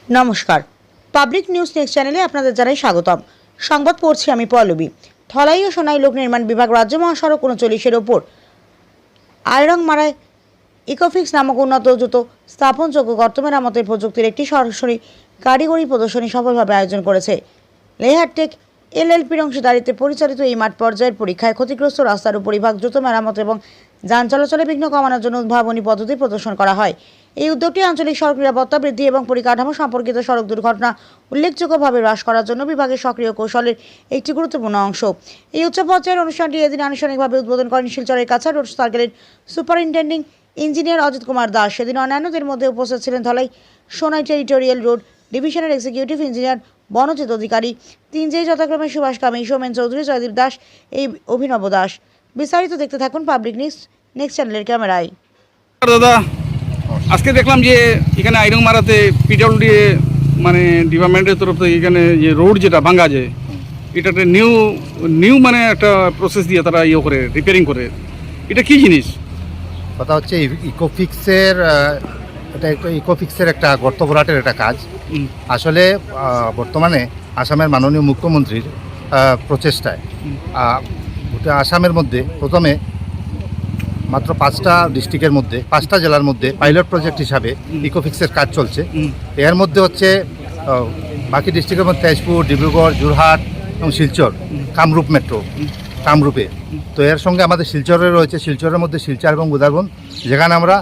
নমস্কার, public news next চ্যানেলে আপনাদের জানাই স্বাগতম। সংবাদ পড়ছি আমি পল্লবী। ধলাই ও সোনাই লোক নির্মাণ বিভাগ রাজ্য মহাসড়ক 39-এর ওপর আয়রংমারায় ইকোফিক্স নামক উন্নত দ্রুত স্থাপনযোগ্য গর্ত মেরামতের প্রযুক্তির একটি সরাসরি কারিগরি প্রদর্শনী সফলভাবে আয়োজন করেছে। লেহারটেক এলএলপির অংশীদারিত্বে পরিচালিত এই মাঠ পর্যায়ের পরীক্ষায় ক্ষতিগ্রস্ত রাস্তার উপরিভাগ দ্রুত মেরামত এবং যান চলাচলে বিঘ্ন কমানোর জন্য উদ্ভাবনী পদ্ধতি প্রদর্শন করা হয়। এই উদ্যোগটি আঞ্চলিক সড়ক নিরাপত্তা বৃদ্ধি এবং পরিকাঠামো সম্পর্কিত সড়ক দুর্ঘটনা উল্লেখযোগ্যভাবে হ্রাস করার জন্য বিভাগের সক্রিয় কৌশলের একটি গুরুত্বপূর্ণ অংশ। এই উচ্চ পর্যায়ের অনুষ্ঠানটি এদিন আনুষ্ঠানিকভাবে উদ্বোধন করেন শিলচরের কাছাড় রোড সার্কেলের সুপারিনটেন্ডিং ইঞ্জিনিয়ার অজিত কুমার দাস। সেদিন অন্যান্যদের মধ্যে উপস্থিত ছিলেন ধলাই সোনাই টেরিটোরিয়াল রোড ডিভিশনের এক্সিকিউটিভ ইঞ্জিনিয়ার বনজিৎ অধিকারী, তিনজেই যথাক্রমে সুভাষ কামি, সৌমেন চৌধুরী, জয়দীপ দাস, এই অভিনব দাস। বিস্তারিত দেখতে থাকুন পাবলিক নিউজ নেক্সট চ্যানেলের ক্যামেরায়। দাদা, আজকে দেখলাম যে এখানে আইরংমারাতে পিডব্লিউডি মানে ডিপার্টমেন্টের তরফ থেকে এখানে যে রোড যেটা ভাঙা যায় এটা একটা নিউ মানে একটা প্রসেস দিয়ে তারা করে রিপেয়ারিং করে। এটা কি জিনিস? কথা হচ্ছে ইকোফিক্সের একটা গর্ত ভরাটের একটা কাজ। আসলে বর্তমানে আসামের মাননীয় মুখ্যমন্ত্রীর প্রচেষ্টায় আসামের মধ্যে প্রথমে মাত্র 5টা ডিস্ট্রিক্টের মধ্যে 5টা জেলার মধ্যে পাইলট প্রজেক্ট হিসাবে ইকোফিক্সের কাজ চলছে। এর মধ্যে হচ্ছে বাকি ডিস্ট্রিক্টের মধ্যে তেজপুর, ডিব্রুগড়, যোরহাট এবং শিলচর, কামরূপ মেট্রো কামরূপে। তো এর সঙ্গে আমাদের শিলচরে রয়েছে, শিলচরের মধ্যে শিলচর এবং উদারবন, যেখানে আমরা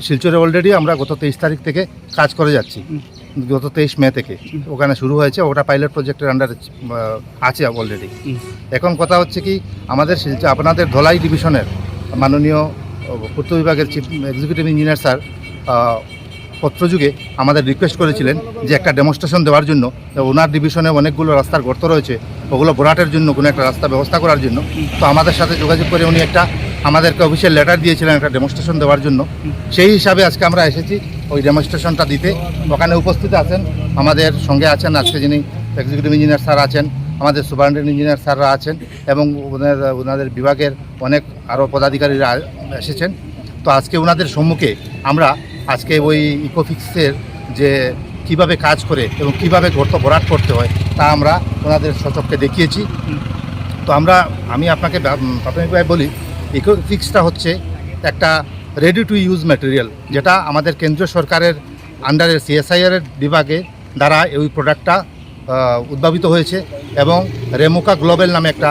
শিলচরে অলরেডি আমরা গত 23 তারিখ থেকে কাজ করে যাচ্ছি। গত 23 মে থেকে ওখানে শুরু হয়েছে, ওটা পাইলট প্রজেক্টের আন্ডারে আছে অলরেডি। এখন কথা হচ্ছে কি, আমাদের শিলচর আপনাদের ধলাই ডিভিশনের মাননীয় পূর্ত বিভাগের চিফ এক্সিকিউটিভ ইঞ্জিনিয়ার স্যার পত্রযুগে আমাদের রিকোয়েস্ট করেছিলেন যে একটা ডেমনস্ট্রেশন দেওয়ার জন্য। ওনার ডিভিশনে অনেকগুলো রাস্তার গর্ত রয়েছে, ওগুলো ভরাটের জন্য কোনো একটা রাস্তা ব্যবস্থা করার জন্য। তো আমাদের সাথে যোগাযোগ করে উনি আমাদেরকে অফিসিয়াল লেটার দিয়েছিলেন একটা ডেমনস্ট্রেশন দেওয়ার জন্য। সেই হিসাবে আজকে আমরা এসেছি ওই ডেমনস্ট্রেশনটা দিতে। ওখানে উপস্থিত আছেন, আমাদের সঙ্গে আছেন আজকে যিনি এক্সিকিউটিভ ইঞ্জিনিয়ার স্যার আছেন, আমাদের সুপারিনটেন্ডেন্ট ইঞ্জিনিয়ার স্যাররা আছেন এবং ওনাদের বিভাগের অনেক আরও পদাধিকারীরা এসেছেন। তো আজকে ওনাদের সম্মুখে আমরা আজকে ওই ইকোফিক্সের যে কিভাবে কাজ করে এবং কিভাবে গর্ত ভরাট করতে হয় তা আমরা ওনাদের সচক্ষে দেখিয়েছি। তো আমি আপনাকে প্রাথমিকভাবে বলি, ইকোফিক্সটা হচ্ছে একটা রেডি টু ইউজ ম্যাটেরিয়াল, যেটা আমাদের কেন্দ্রীয় সরকারের আন্ডারে সিএসআইআর বিভাগে দ্বারা এই প্রোডাক্টটা উদ্ভাবিত হয়েছে এবং রেমুকা গ্লোবাল নামে একটা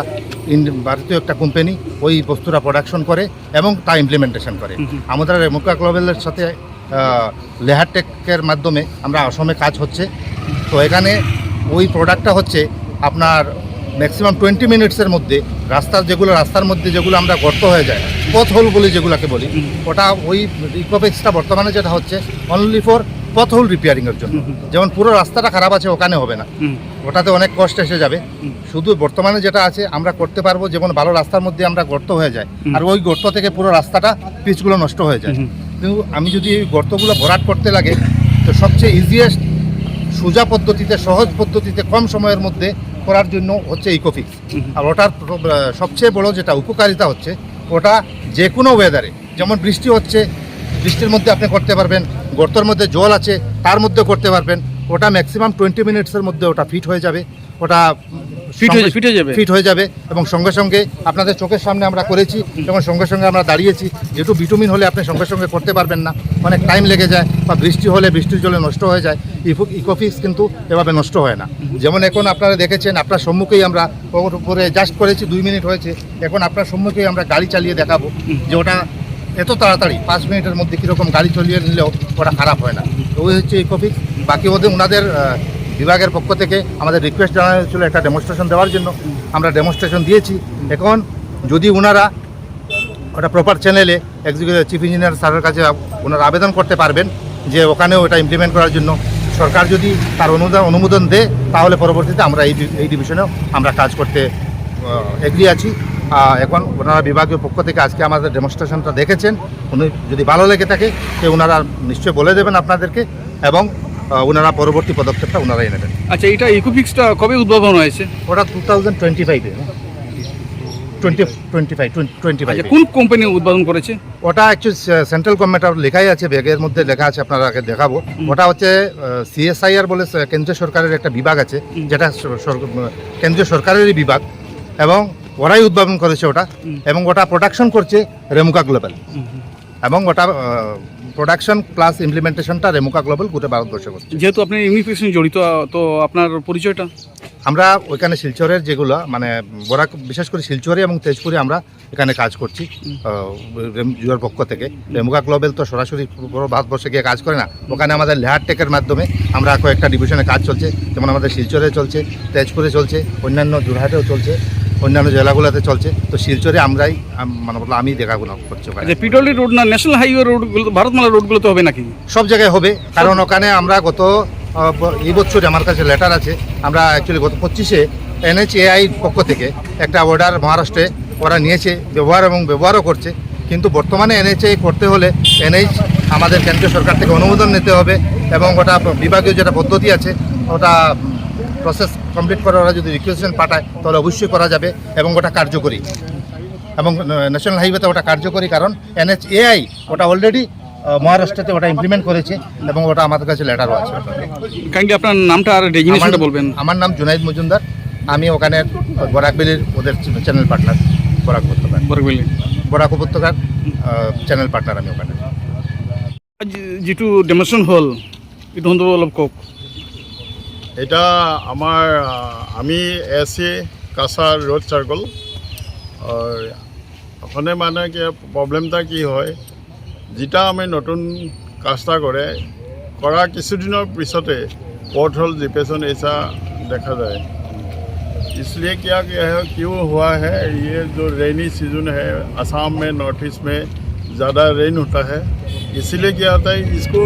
ভারতীয় একটা কোম্পানি ওই বস্তুটা প্রোডাকশন করে এবং তা ইমপ্লিমেন্টেশন করে। আমাদের রেমুকা গ্লোবালের সাথে লেহারটেকের মাধ্যমে আমরা অসমে কাজ হচ্ছে। তো এখানে ওই প্রোডাক্টটা হচ্ছে আপনার ম্যাক্সিমাম 20 মিনিটসের মধ্যে রাস্তার মধ্যে যেগুলো আমরা গর্ত হয়ে যায়, পথ হোল বলি যেগুলোকে বলি, ওটা ওই ইকোফিক্সটা বর্তমানে যেটা হচ্ছে অনলি ফর পথ হোল রিপেয়ারিংয়ের জন্য। যেমন পুরো রাস্তাটা খারাপ আছে ওখানে হবে না, ওটাতে অনেক কষ্ট এসে যাবে। শুধু বর্তমানে যেটা আছে আমরা করতে পারবো, যেমন ভালো রাস্তার মধ্যে আমরা গর্ত হয়ে যায় আর ওই গর্ত থেকে পুরো রাস্তাটা পিচগুলো নষ্ট হয়ে যায়। কিন্তু আমি যদি এই গর্তগুলো ভরাট করতে লাগে, তো সবচেয়ে ইজিয়েস্ট সোজা পদ্ধতিতে, সহজ পদ্ধতিতে, কম সময়ের মধ্যে করার জন্য হচ্ছে ইকোফিক্স। আর ওটার সবচেয়ে বড় যেটা উপকারিতা হচ্ছে, ওটা যে কোনো ওয়েদারে, যেমন বৃষ্টি হচ্ছে বৃষ্টির মধ্যে আপনি করতে পারবেন, গর্তের মধ্যে জল আছে তার মধ্যে করতে পারবেন। ওটা ম্যাক্সিমাম 20 মিনিটসের মধ্যে ওটা ফিট হয়ে যাবে, ওটা ফিট হয়ে যাবে এবং সঙ্গে সঙ্গে আপনাদের চোখের সামনে আমরা করেছি এবং সঙ্গে সঙ্গে আমরা দাঁড়িয়েছি। যেহেতু বিটুমিন হলে আপনি সঙ্গে সঙ্গে করতে পারবেন না, অনেক টাইম লেগে যায়, বা বৃষ্টি হলে বৃষ্টির জলে নষ্ট হয়ে যায়। ইকোফিক্স কিন্তু এভাবে নষ্ট হয় না। যেমন এখন আপনারা দেখেছেন, আপনার সম্মুখেই আমরা ওর উপরে জাস্ট করেছি, 2 মিনিট হয়েছে। এখন আপনার সম্মুখেই আমরা গাড়ি চালিয়ে দেখাবো যে ওটা এত তাড়াতাড়ি 5 মিনিটের মধ্যে কীরকম গাড়ি চালিয়ে নিলেও ওটা খারাপ হয় না। তো ওই হচ্ছে ইকোফিক্স। বাকি ওনাদের বিভাগের পক্ষ থেকে আমাদের রিকোয়েস্ট জানানো হয়েছিল একটা ডেমনস্ট্রেশন দেওয়ার জন্য, আমরা ডেমনস্ট্রেশন দিয়েছি। এখন যদি ওনারা ওটা প্রপার চ্যানেলে এক্সিকিউটিভ চিফ ইঞ্জিনিয়ার স্যারের কাছে ওনারা আবেদন করতে পারবেন যে ওখানেও এটা ইমপ্লিমেন্ট করার জন্য। সরকার যদি তার অনুমোদন দেয় তাহলে পরবর্তীতে আমরা এই ডিভিশনেও আমরা কাজ করতে এগ্রি আছি। এখন ওনারা বিভাগীয় পক্ষ থেকে আজকে আমাদের ডেমনস্ট্রেশনটা দেখেছেন, উনি যদি ভালো লেগে থাকে তো ওনারা নিশ্চয়ই বলে দেবেন আপনাদেরকে এবং ওনারা পরবর্তী পদক্ষেপটা ওনারাই নেবেন। আচ্ছা, এটা ইকোফিক্সটা কবে উদ্ভাবন হয়েছে? ওটা 2025-এ। 25 আচ্ছা, কোন কোম্পানি উদ্বোধন করেছে? ওটা অ্যাকচুয়ালি সেন্ট্রাল গভর্নমেন্ট লেখাই আছে, ব্যাগের মধ্যে লেখা আছে, আপনারা আগে দেখাবো। ওটা হচ্ছে সিএসআইআর বলে কেন্দ্রীয় সরকারের একটা বিভাগ আছে, যেটা কেন্দ্রীয় সরকারেরই বিভাগ, এবং ওরাই উদ্ভাবন করেছে ওটা, এবং ওটা প্রোডাকশন করছে রেমুকা গ্লোবাল, এবং ওটা প্রোডাকশন প্লাস ইমপ্লিমেন্টেশনটা রেমুকা গ্লোবাল গোটা ভারতবর্ষে করছে। যেহেতু আপনি ইমিগ্রেশন জড়িত, তো আপনার পরিচয়টা? আমরা ওইখানে শিলচরের যেগুলো মানে বিশেষ করে শিলচরে এবং তেজপুরে আমরা এখানে কাজ করছি জিওর পক্ষ থেকে। রেমুকা গ্লোবাল তো সরাসরি পুরো ভারতবর্ষে গিয়ে কাজ করে না, ওখানে আমাদের লেহার টেকের মাধ্যমে আমরা কয়েকটা ডিভিশনে কাজ চলছে, যেমন আমাদের শিলচরে চলছে, তেজপুরে চলছে, অন্যান্য যোরহাটেও চলছে, অন্যান্য জেলাগুলোতে চলছে। তো শিলচরে আমরাই মানে আমি দেখাগুলো করছি ওখানে। আচ্ছা, পিডব্লিউডি রোড না ন্যাশনাল হাইওয়ে রোডগুলো, ভারতমালা রোডগুলো তো হবে নাকি? সব জায়গায় হবে, কারণ ওখানে আমরা গত এই বছর আমার কাছে লেটার আছে, আমরা অ্যাকচুয়ালি গত 25-এ NHAI পক্ষ থেকে একটা অর্ডার মহারাষ্ট্রে ওরা নিয়েছে, ব্যবহারও করছে, কিন্তু বর্তমানে NHAI করতে হলে আমাদের কেন্দ্রীয় সরকার থেকে অনুমোদন নিতে হবে, এবং ওটা বিভাগীয় যেটা পদ্ধতি আছে ওটা প্রসেস কমপ্লিট করে ওরা যদি রিকোয়েস্টেশন পাঠায় তাহলে অবশ্যই করা যাবে, এবং ওটা কার্যকরী, এবং ন্যাশনাল হাইওয়েতে ওটা কার্যকরী, কারণ NHAI ওটা অলরেডি মহারাষ্ট্রতে ওটা ইমপ্লিমেন্ট করেছে, এবং ওটা আমাদের কাছে লেটারও আছে। কাইন্ডলি আপনার নামটা আর ডেজিগনেশনটা বলবেন। আমার নাম জুনাইদ মজুমদার, আমি ওখানে বরাকবেলির ওদের চ্যানেল পার্টনার, বরাক উপত্যকার চ্যানেল পার্টনার আমি ওখানে। যিটো ডেমনষ্ট্ৰেশ্যন হ'ল এইটো সন্দৰ্ভত অলপ কওক। এটা আমাৰ আমি এসি কাছাৰ ৰোড চাৰ্কল ওখানে মানে কি প্ৰব্লেমটা কি হয়, যেটা আমি নতুন কাজটা কৰা কিছুদিনৰ পিছতে পথ হ'ল ডিপ্ৰেশ্যন ऐसा দেখা যায়। इसलिए क्या है, क्यों हुआ है, ये जो रेनी सीजन है असम में, नॉर्थ ईस्ट में ज़्यादा रेन होता है, इसीलिए क्या होता है, इसको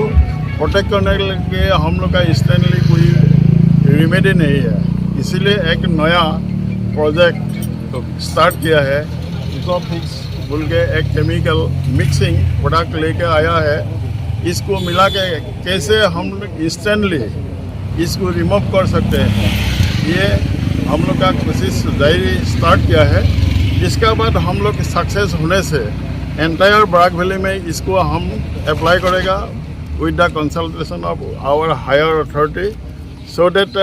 प्रोटेक्ट करने के लिए हम लोग का इंस्टेंटली कोई रेमेडी नहीं है। इसीलिए एक नया प्रोजेक्ट स्टार्ट किया है, इसको फिक्स बोल के एक केमिकल मिक्सिंग प्रोडक्ट लेके आया है। इसको मिला के कैसे हम लोग इंस्टेंटली इसको रिमूव कर सकते हैं, ये हम लोग का कोशिश जारी स्टार्ट किया है। इसके बाद हम लोग सक्सेस होने से एंटायर बराक वैली में इसको हम अप्लाई करेगा with the consultation of our higher authority, so that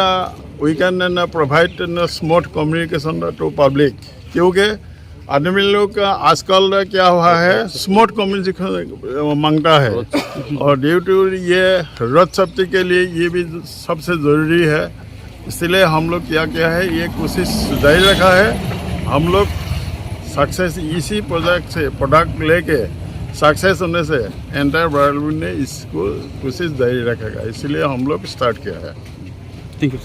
we can provide smooth communication to public. क्योंकि आदमी लोग आजकल क्या हुआ है, स्मूथ कम्युनिकेशन मांगता है, और ड्यू टू ये रोड सेफ्टी के लिए ये भी सबसे ज़रूरी है। इसलिए हम लोग क्या है, ये कोशिश जारी रखा है। हम लोग सक्सेस इसी प्रोजेक्ट से प्रोडक्ट लेके सक्सेस होने से एंटायर वर्ल्ड ने इसको कोशिश जारी रखेगा, इसलिए हम लोग स्टार्ट किया है। Thank you.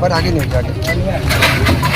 पर आगे नहीं जाके